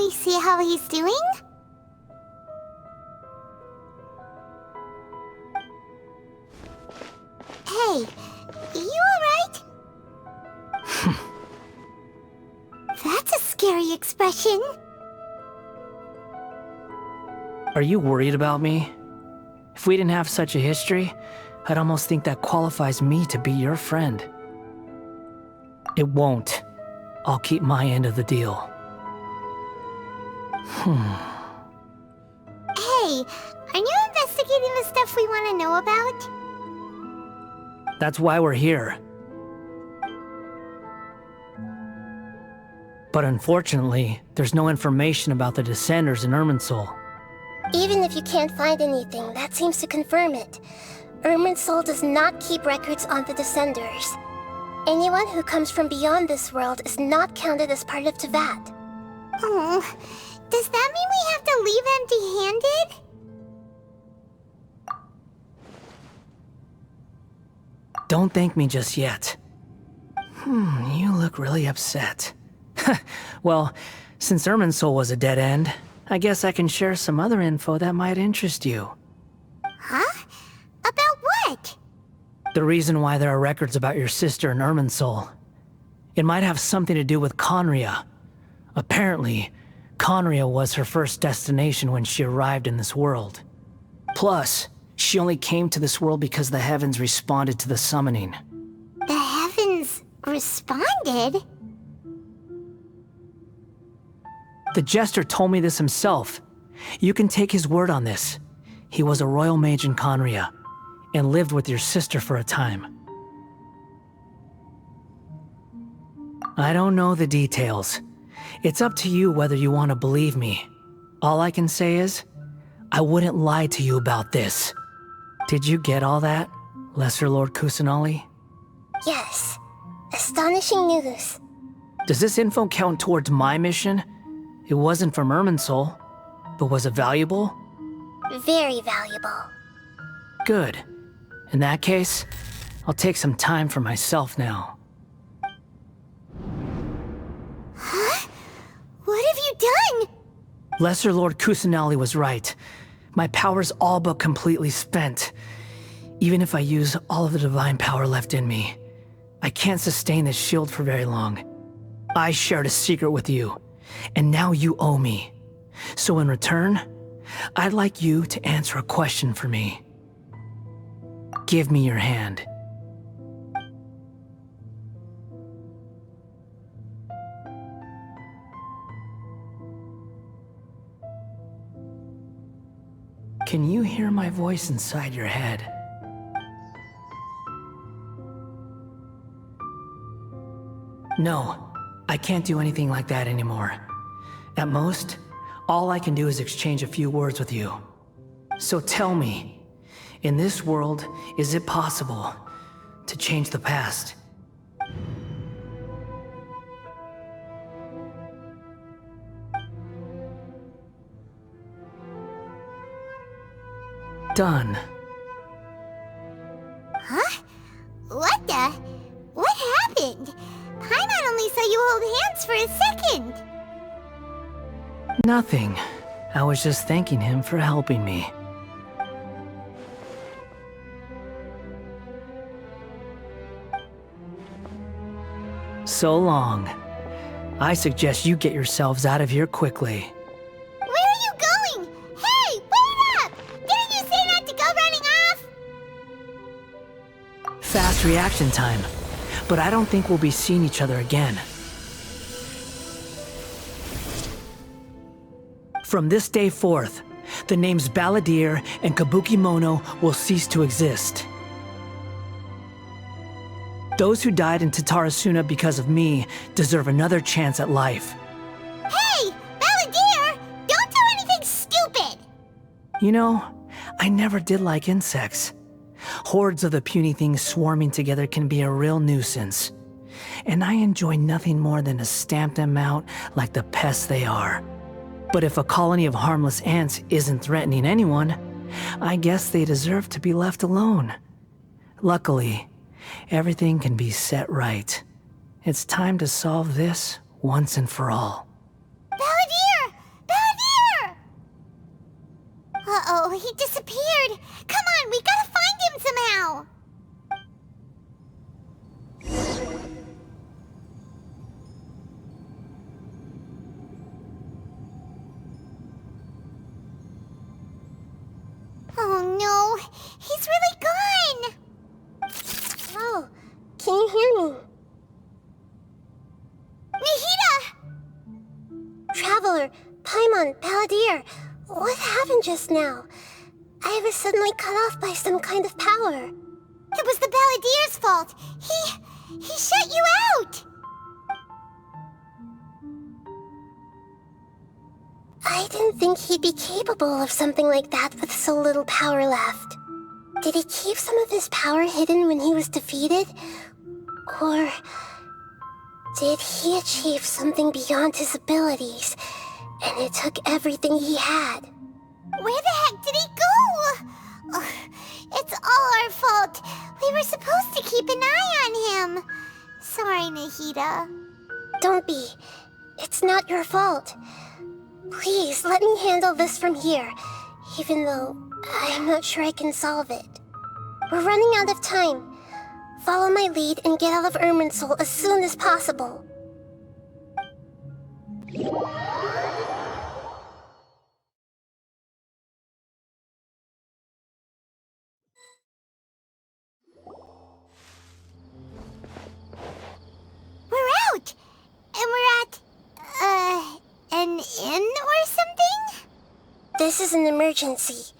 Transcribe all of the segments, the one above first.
me see how he's doing? Hey, you alright? That's a scary expression. Are you worried about me? If we didn't have such a history, I'd almost think that qualifies me to be your friend. It won't. I'll keep my end of the deal. Hey, are you investigating the stuff we want to know about? That's why we're here. But unfortunately, there's no information about the Descenders in Irminsul. Even if you can't find anything, that seems to confirm it. Irminsul does not keep records on the Descenders. Anyone who comes from beyond this world is not counted as part of Teyvat. Oh, does that mean we have to leave empty-handed? Don't thank me just yet. You look really upset. Well, since Irminsul was a dead end, I guess I can share some other info that might interest you. Huh? About what? The reason why there are records about your sister in Irminsul. It might have something to do with Khaenri'ah. Apparently, Khaenri'ah was her first destination when she arrived in this world. Plus, she only came to this world because the heavens responded to the summoning. The heavens responded? The Jester told me this himself. You can take his word on this. He was a royal mage in Khaenri'ah, and lived with your sister for a time. I don't know the details. It's up to you whether you want to believe me. All I can say is, I wouldn't lie to you about this. Did you get all that, Lesser Lord Kusanali? Yes. Astonishing news. Does this info count towards my mission? It wasn't from Irminsul, but was it valuable? Very valuable. Good. In that case, I'll take some time for myself now. Huh? What have you done? Lesser Lord Kusanali was right. My power's all but completely spent. Even if I use all of the divine power left in me, I can't sustain this shield for very long. I shared a secret with you, and now you owe me. So in return, I'd like you to answer a question for me. Give me your hand. Can you hear my voice inside your head? No, I can't do anything like that anymore. At most, all I can do is exchange a few words with you. So tell me, in this world, is it possible to change the past? Done. Huh? What the? What happened? Paimon only saw you hold hands for a second. Nothing. I was just thanking him for helping me. So long. I suggest you get yourselves out of here quickly. Where are you going? Hey, wait up! Didn't you say not to go running off? Fast reaction time. But I don't think we'll be seeing each other again. From this day forth, the names Balladeer and Kabukimono will cease to exist. Those who died in Tatarasuna because of me deserve another chance at life. Hey, Balladeer! Don't do anything stupid! You know, I never did like insects. Hordes of the puny things swarming together can be a real nuisance. And I enjoy nothing more than to stamp them out like the pests they are. But if a colony of harmless ants isn't threatening anyone, I guess they deserve to be left alone. Luckily, everything can be set right. It's time to solve this once and for all. Balladeer! he disappeared. Come on, we gotta find him somehow. Oh no, he's really gone. Oh, can you hear me? Nahida! Traveler, Paimon, Balladeer, what happened just now? I was suddenly cut off by some kind of power. It was the Balladeer's fault. He shut you out. I didn't think he'd be capable of something like that with so little power left. Did he keep some of his power hidden when he was defeated? Or did he achieve something beyond his abilities, and it took everything he had? Where the heck did he go? Ugh, it's all our fault. We were supposed to keep an eye on him. Sorry, Nahida. Don't be. It's not your fault. Please, let me handle this from here, even though I'm not sure I can solve it. We're running out of time. Follow my lead and get out of Irminsul as soon as possible. We're out! And we're at, an inn or something? This is an emergency.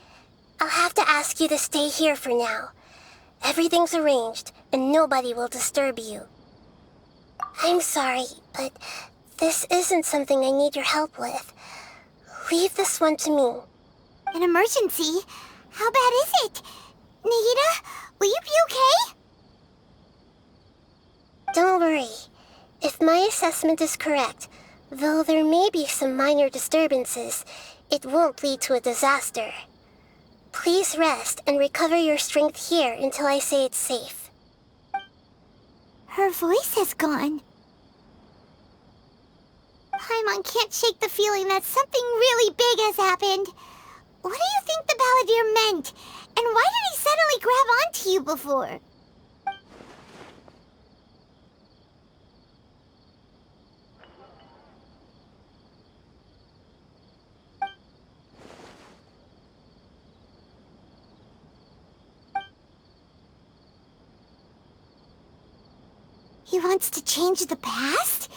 I'll have to ask you to stay here for now. Everything's arranged, and nobody will disturb you. I'm sorry, but this isn't something I need your help with. Leave this one to me. An emergency? How bad is it? Nahida, will you be okay? Don't worry. If my assessment is correct, though there may be some minor disturbances, it won't lead to a disaster. Please rest and recover your strength here until I say it's safe. Her voice has gone. Paimon can't shake the feeling that something really big has happened. What do you think the Balladeer meant? And why did he suddenly grab onto you before? He wants to change the past?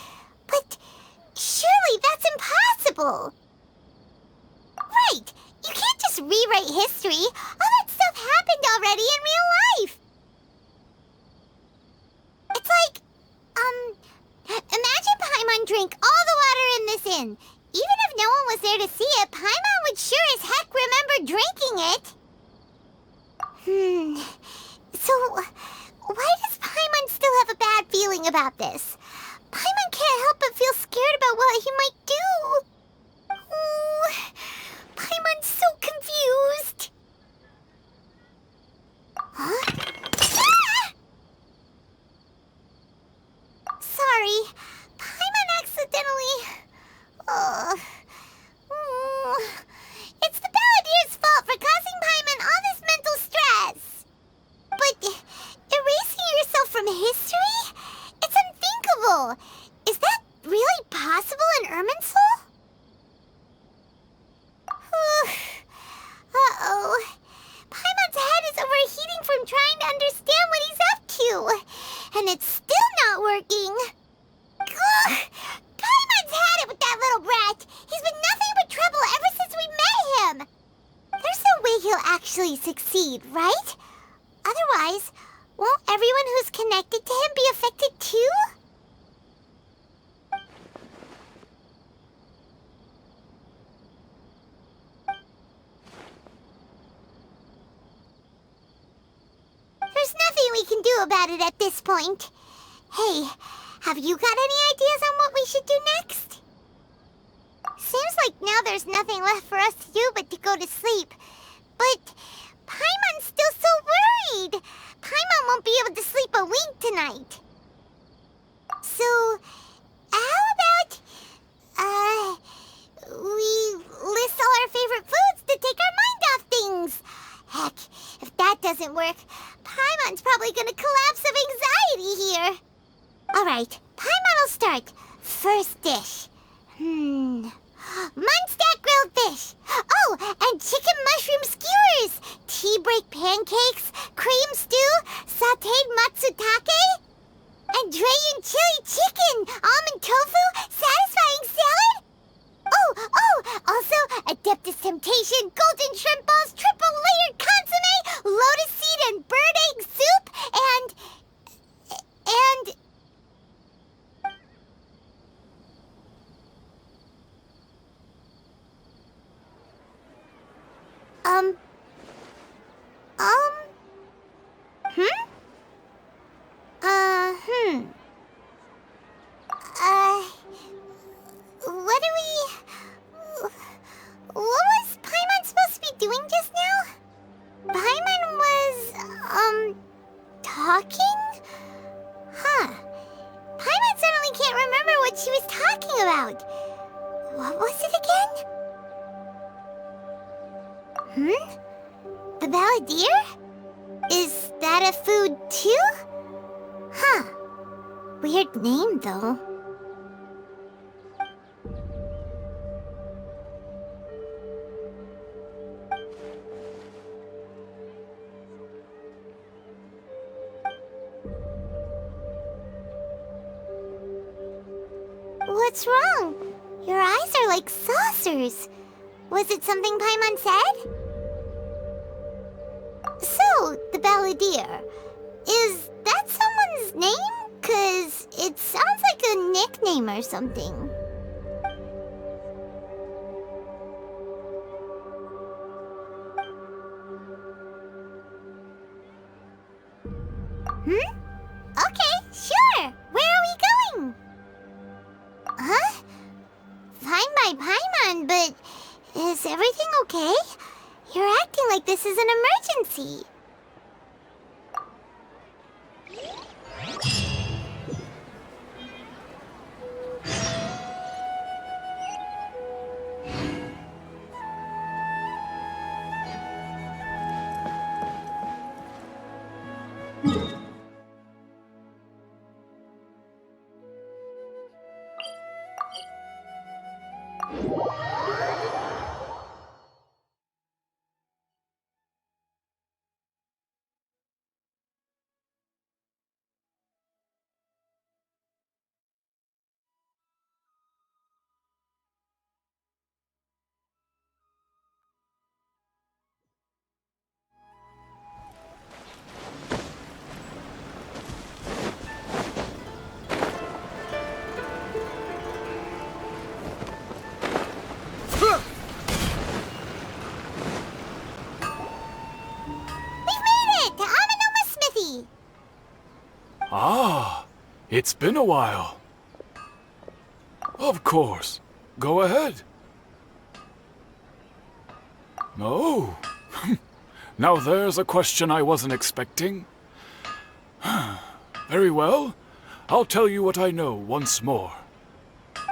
But surely that's impossible! Right! You can't just rewrite history! All that stuff happened already in real life! It's like, imagine Paimon drank all the water in this inn. Even if no one was there to see it, Paimon would sure as heck remember drinking it. So, why does Paimon still have a bad feeling about this? Paimon can't help but feel scared about what he might do. Oh, Paimon's so confused. Huh? Ah! Sorry, Paimon accidentally... It's the Balladeer's fault for causing Paimon all this mental stress. But erasing yourself from history? It's unthinkable. Is that really possible in Irminsul? Uh-oh. Paimon's head is overheating from trying to understand what he's up to. And it's still not working. Ugh. Paimon's had it with that little brat. He's been nothing but trouble ever since we met him. There's no way he'll actually succeed, right? Otherwise, won't everyone who's connected to him be affected too? There's nothing we can do about it at this point. Hey, have you got any ideas on what we should do next? Seems like now there's nothing left for us to do but to go to sleep. But Paimon's still so worried. Paimon won't be able to sleep a wink tonight. So, how about, we list all our favorite foods to take our mind off things? doesn't work, Paimon's probably gonna collapse of anxiety here. Alright, Paimon will start. First dish. Munstack grilled fish. Oh, and chicken mushroom skewers. Tea break pancakes, cream stew, sauteed matsutake, and Dragon chili chicken, almond tofu, satisfying salad. Oh, also Adeptus Temptation, golden shrimp balls, triple layered consomme, lotus seed and bird egg soup, and... What was Paimon supposed to be doing just now? Paimon was, talking? Huh. Paimon suddenly can't remember what she was talking about. What was it again? The Balladeer? Is that a food too? Huh. Weird name, though. What's wrong? Your eyes are like saucers. Was it something Paimon said? So, the Balladeer. Is that someone's name? 'Cause it sounds like a nickname or something. Okay, sure. Where are we going? Huh? Fine by Paimon, but is everything okay? You're acting like this is an emergency. Ah, it's been a while. Of course. Go ahead. Oh. Now there's a question I wasn't expecting. Very well. I'll tell you what I know once more.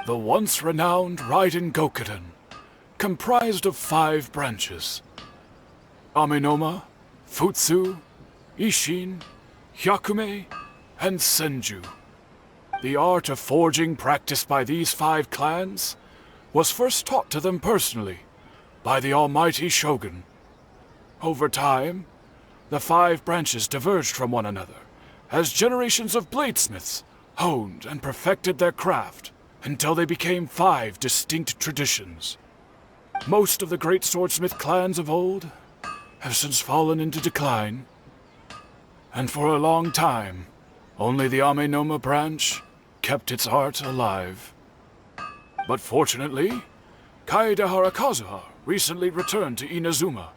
The once renowned Raiden Gokuden, comprised of 5 branches. Amenoma, Futsu, Ishin, Hyakume, and Senju. The art of forging practiced by these 5 clans was first taught to them personally by the almighty Shogun. Over time, the 5 branches diverged from one another as generations of bladesmiths honed and perfected their craft until they became 5 distinct traditions. Most of the great swordsmith clans of old have since fallen into decline, and for a long time, only the Amenoma branch kept its art alive. But fortunately, Kaede Harakazuha recently returned to Inazuma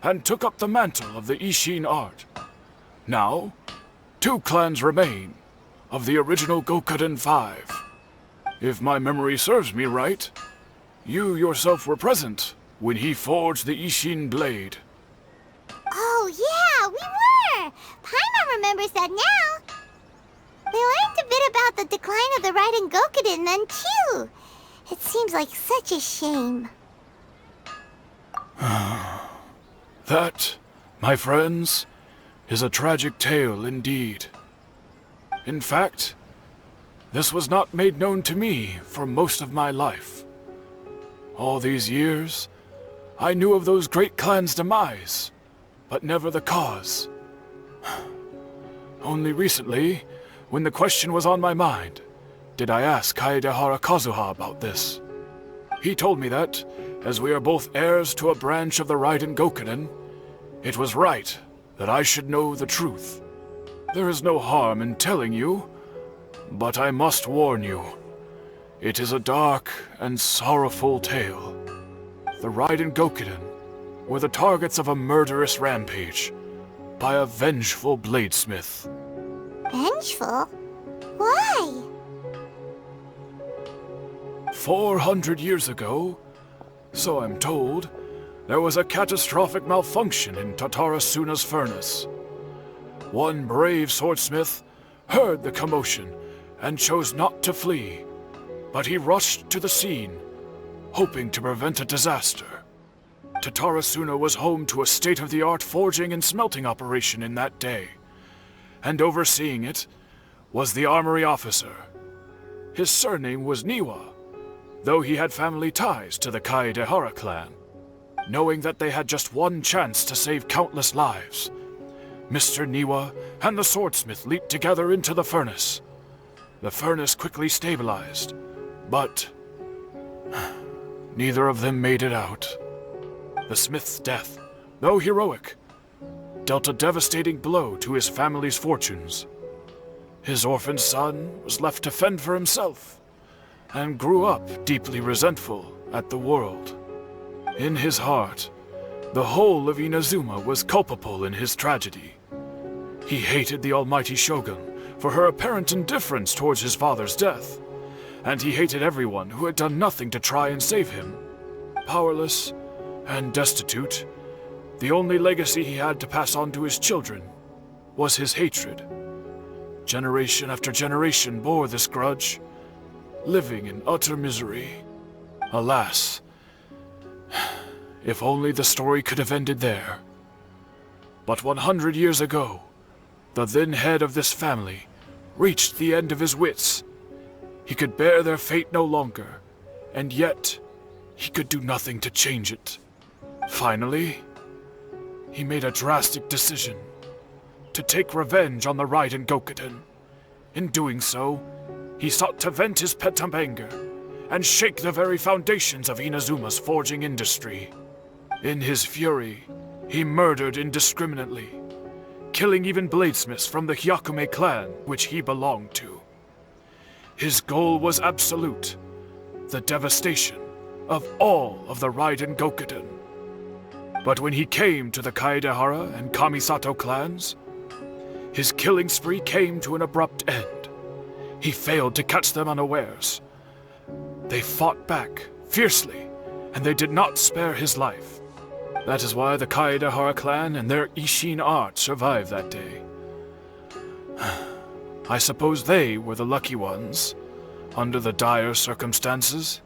and took up the mantle of the Ishin art. Now, 2 clans remain of the original Gokuden 5. If my memory serves me right, you yourself were present when he forged the Ishin blade. Oh yeah, we were! Paimon remembers that now. We learned a bit about the decline of the Raiden Gokuden then too. It seems like such a shame. That, my friends, is a tragic tale indeed. In fact, this was not made known to me for most of my life. All these years, I knew of those great clans' demise, but never the cause. Only recently, when the question was on my mind, did I ask Kaedehara Kazuha about this. He told me that, as we are both heirs to a branch of the Raiden Gokunin, it was right that I should know the truth. There is no harm in telling you, but I must warn you. It is a dark and sorrowful tale. The Raiden Gokunin were the targets of a murderous rampage by a vengeful bladesmith. Vengeful? Why? 400 years ago, so I'm told, there was a catastrophic malfunction in Tatarasuna's furnace. One brave swordsmith heard the commotion and chose not to flee, but he rushed to the scene, hoping to prevent a disaster. Tatarasuna was home to a state-of-the-art forging and smelting operation in that day, and overseeing it was the armory officer. His surname was Niwa, though he had family ties to the Kaedehara clan. Knowing that they had just one chance to save countless lives, Mr. Niwa and the swordsmith leaped together into the furnace. The furnace quickly stabilized, but neither of them made it out. The smith's death, though heroic, dealt a devastating blow to his family's fortunes. His orphaned son was left to fend for himself, and grew up deeply resentful at the world. In his heart, the whole of Inazuma was culpable in his tragedy. He hated the almighty shogun for her apparent indifference towards his father's death, and he hated everyone who had done nothing to try and save him. Powerless and destitute, the only legacy he had to pass on to his children was his hatred. Generation after generation bore this grudge, living in utter misery. Alas, if only the story could have ended there. But 100 years ago, the then head of this family reached the end of his wits. He could bear their fate no longer, and yet he could do nothing to change it. Finally, he made a drastic decision to take revenge on the Raiden Gokunin. In doing so, he sought to vent his pent-up anger and shake the very foundations of Inazuma's forging industry. In his fury, he murdered indiscriminately, killing even bladesmiths from the Hyakume clan which he belonged to. His goal was absolute, the devastation of all of the Raiden Gokunin. But when he came to the Kaedehara and Kamisato clans, his killing spree came to an abrupt end. He failed to catch them unawares. They fought back fiercely, and they did not spare his life. That is why the Kaedehara clan and their Ishin art survived that day. I suppose they were the lucky ones, under the dire circumstances.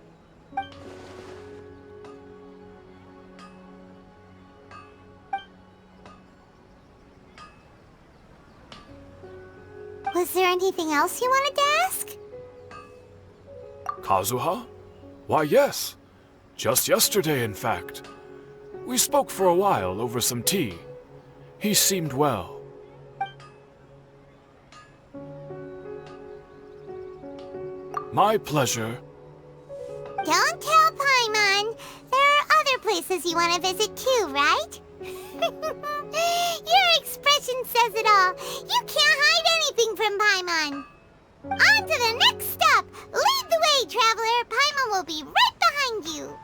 Was there anything else you wanted to ask? Kazuha? Why, yes. Just yesterday, in fact. We spoke for a while over some tea. He seemed well. My pleasure. Don't tell Paimon. There are other places you want to visit too, right? Your expression says it all. You can't hide anything from Paimon. On to the next stop. Lead the way, traveler. Paimon will be right behind you.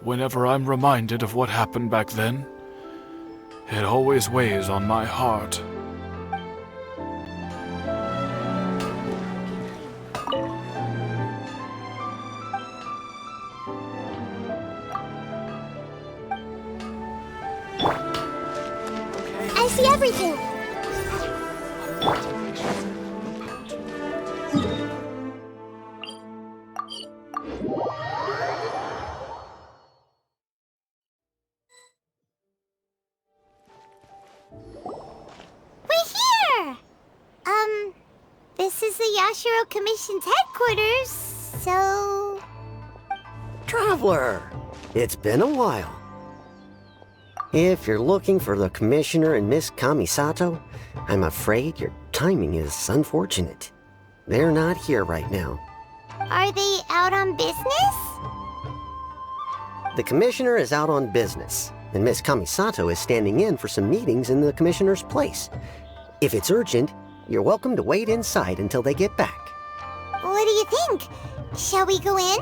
Whenever I'm reminded of what happened back then, it always weighs on my heart. I see everything. This is the Yashiro Commission's headquarters, so... Traveler! It's been a while. If you're looking for the Commissioner and Miss Kamisato, I'm afraid your timing is unfortunate. They're not here right now. Are they out on business? The Commissioner is out on business, and Miss Kamisato is standing in for some meetings in the Commissioner's place. If it's urgent, you're welcome to wait inside until they get back. What do you think? Shall we go in?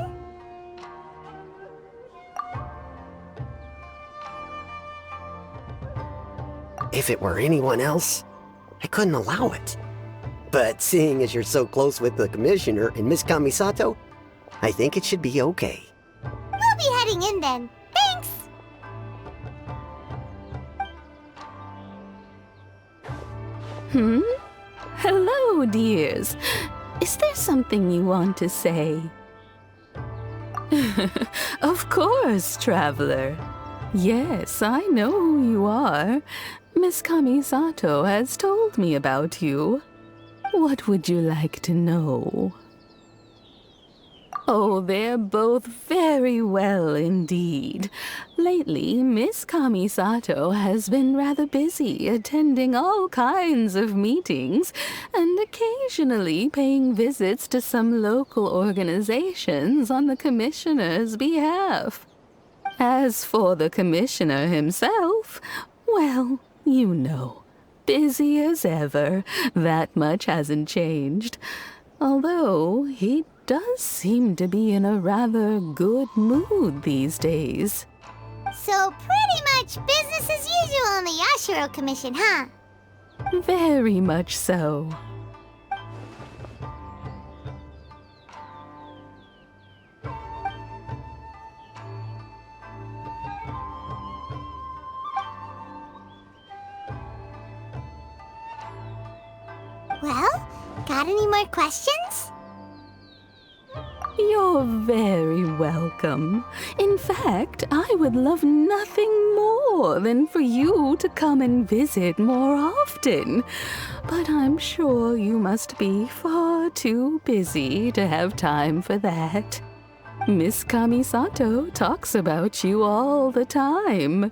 If it were anyone else, I couldn't allow it. But seeing as you're so close with the Commissioner and Miss Kamisato, I think it should be okay. We'll be heading in then. Thanks! Hello, dears. Is there something you want to say? Of course, traveler. Yes, I know who you are. Miss Kamisato has told me about you. What would you like to know? Oh, they're both very well indeed. Lately, Miss Kamisato has been rather busy attending all kinds of meetings and occasionally paying visits to some local organizations on the Commissioner's behalf. As for the Commissioner himself, well, you know, busy as ever. That much hasn't changed. Although he does seem to be in a rather good mood these days. So pretty much business as usual in the Yashiro Commission, huh? Very much so. Well, got any more questions? You're very welcome. In fact, I would love nothing more than for you to come and visit more often. But I'm sure you must be far too busy to have time for that. Miss Kamisato talks about you all the time.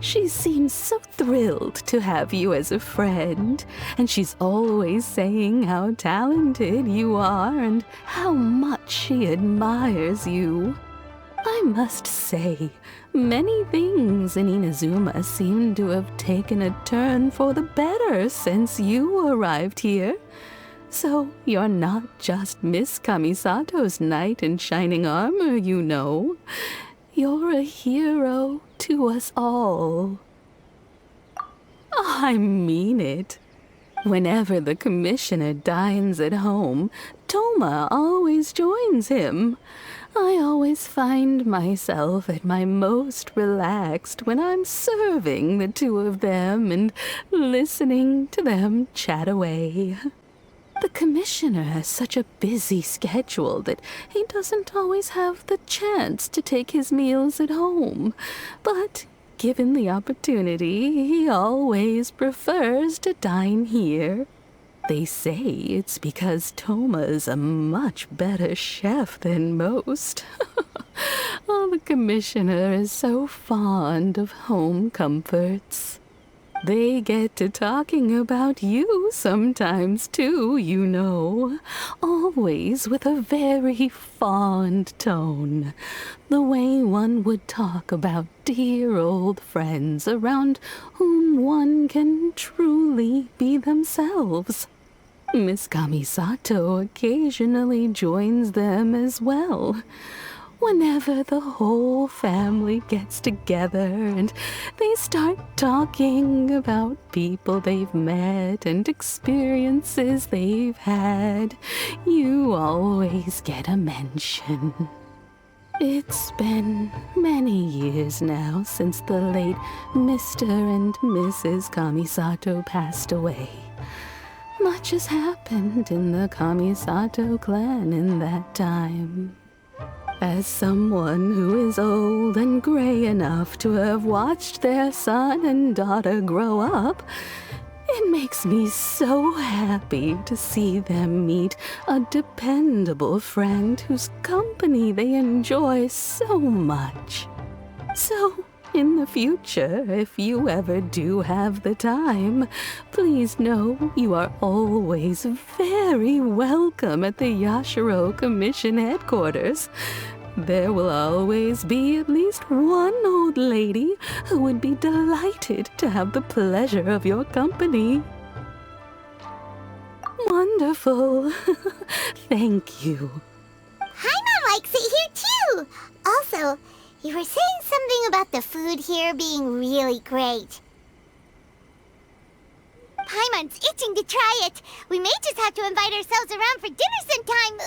She seems so thrilled to have you as a friend, and she's always saying how talented you are and how much she admires you. I must say, many things in Inazuma seem to have taken a turn for the better since you arrived here. So you're not just Miss Kamisato's knight in shining armor, you know. You're a hero to us all. I mean it. Whenever the Commissioner dines at home, Toma always joins him. I always find myself at my most relaxed when I'm serving the two of them and listening to them chat away. The Commissioner has such a busy schedule that he doesn't always have the chance to take his meals at home. But given the opportunity, he always prefers to dine here. They say it's because Toma's a much better chef than most. Oh, the Commissioner is so fond of home comforts. They get to talking about you sometimes, too, you know. Always with a very fond tone. The way one would talk about dear old friends around whom one can truly be themselves. Miss Kamisato occasionally joins them as well. Whenever the whole family gets together and they start talking about people they've met and experiences they've had, you always get a mention. It's been many years now since the late Mr. and Mrs. Kamisato passed away. Much has happened in the Kamisato clan in that time. As someone who is old and gray enough to have watched their son and daughter grow up, It makes me so happy to see them meet a dependable friend whose company they enjoy so much. So, in the future, if you ever do have the time, please know you are always very welcome at the Yashiro Commission headquarters. There will always be at least one old lady who would be delighted to have the pleasure of your company. Wonderful. Thank you. Paimon likes it here too. Also, you were saying something about the food here being really great. Paimon's itching to try it. We may just have to invite ourselves around for dinner sometime.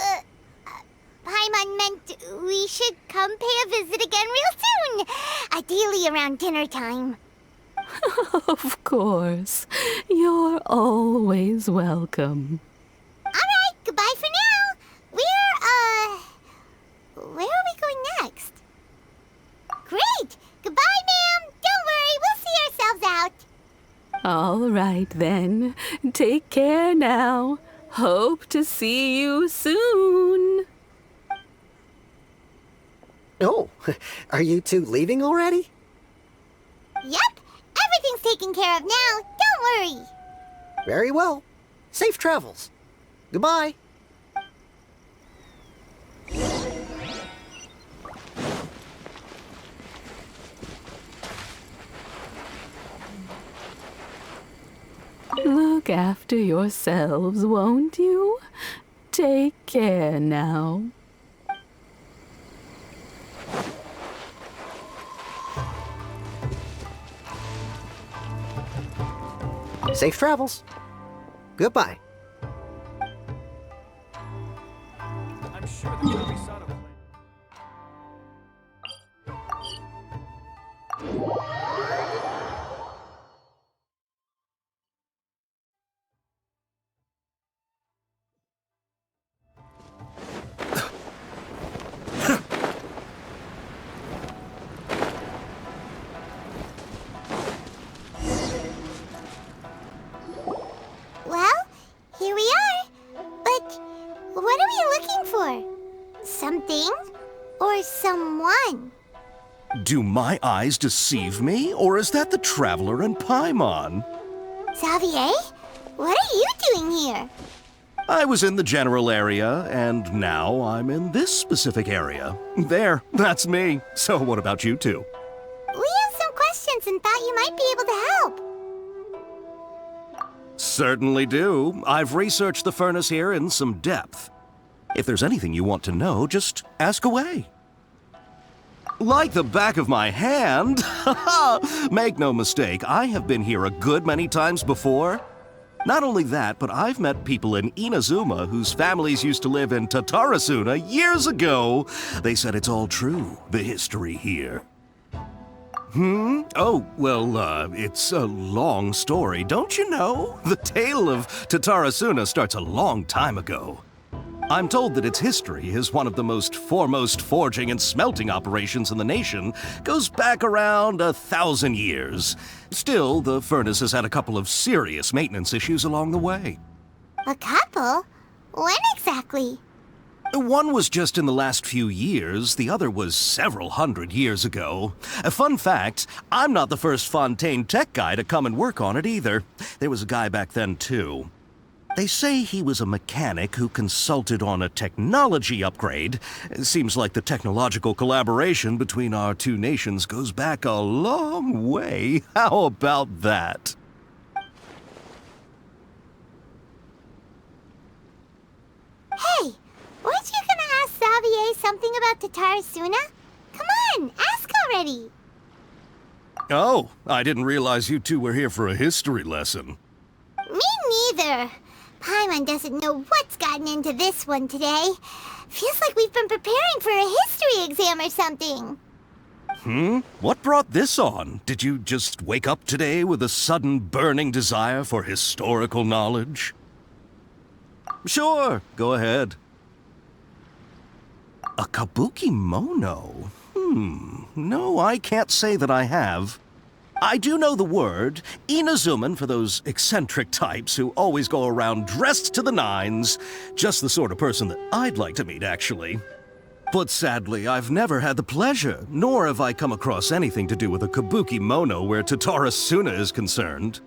Paimon meant we should come pay a visit again real soon. Ideally around dinner time. Of course. You're always welcome. Alright, goodbye for now. Where are we going next? Great! Goodbye, ma'am! Don't worry, we'll see ourselves out. All right, then. Take care now. Hope to see you soon. Oh, are you two leaving already? Yep, everything's taken care of now. Don't worry. Very well. Safe travels. Goodbye. Look after yourselves, won't you? Take care now. Safe travels. Goodbye. I'm sure the Tatarasuna plan. Well, here we are. But what are we looking for? Something or someone? Do my eyes deceive me, or is that the Traveler and Paimon? Xavier, what are you doing here? I was in the general area, and now I'm in this specific area. There, that's me. So what about you two? We have some questions and thought you might be able to help. Certainly do. I've researched the furnace here in some depth. If there's anything you want to know, just ask away. Like the back of my hand. Make no mistake, I have been here a good many times before. Not only that, but I've met people in Inazuma whose families used to live in Tatarasuna years ago. They said it's all true, the history here. Oh, well, it's a long story, don't you know? The tale of Tatarasuna starts a long time ago. I'm told that its history is one of the most foremost forging and smelting operations in the nation, goes back around 1,000 years. Still, the furnace has had a couple of serious maintenance issues along the way. A couple? When exactly? One was just in the last few years, the other was several hundred years ago. A fun fact, I'm not the first Fontaine tech guy to come and work on it either. There was a guy back then too. They say he was a mechanic who consulted on a technology upgrade. It seems like the technological collaboration between our two nations goes back a long way. How about that? Hey, weren't you gonna ask Xavier something about Tatarasuna? Come on, ask already. Oh, I didn't realize you two were here for a history lesson. Me neither. Paimon doesn't know what's gotten into this one today. Feels like we've been preparing for a history exam or something. What brought this on? Did you just wake up today with a sudden burning desire for historical knowledge? Sure, go ahead. A kabuki mono? No, I can't say that I have. I do know the word, Inazuman, for those eccentric types who always go around dressed to the nines. Just the sort of person that I'd like to meet, actually. But sadly, I've never had the pleasure, nor have I come across anything to do with a kabuki mono where Tatarasuna is concerned.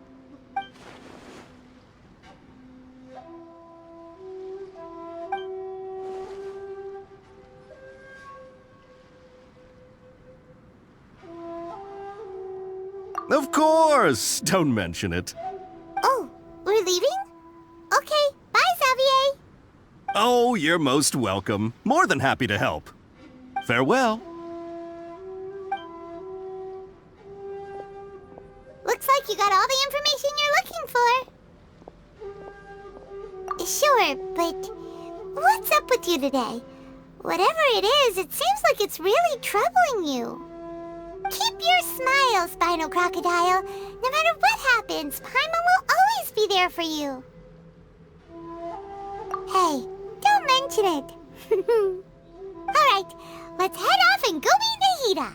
Of course! Don't mention it. Oh, we're leaving? Okay, bye, Xavier. Oh, you're most welcome. More than happy to help. Farewell. Looks like you got all the information you're looking for. Sure, but what's up with you today? Whatever it is, it seems like it's really troubling you. Keep your smile, Spinal Crocodile. No matter what happens, Paimon will always be there for you. Hey, don't mention it. Alright, let's head off and go meet Nahida.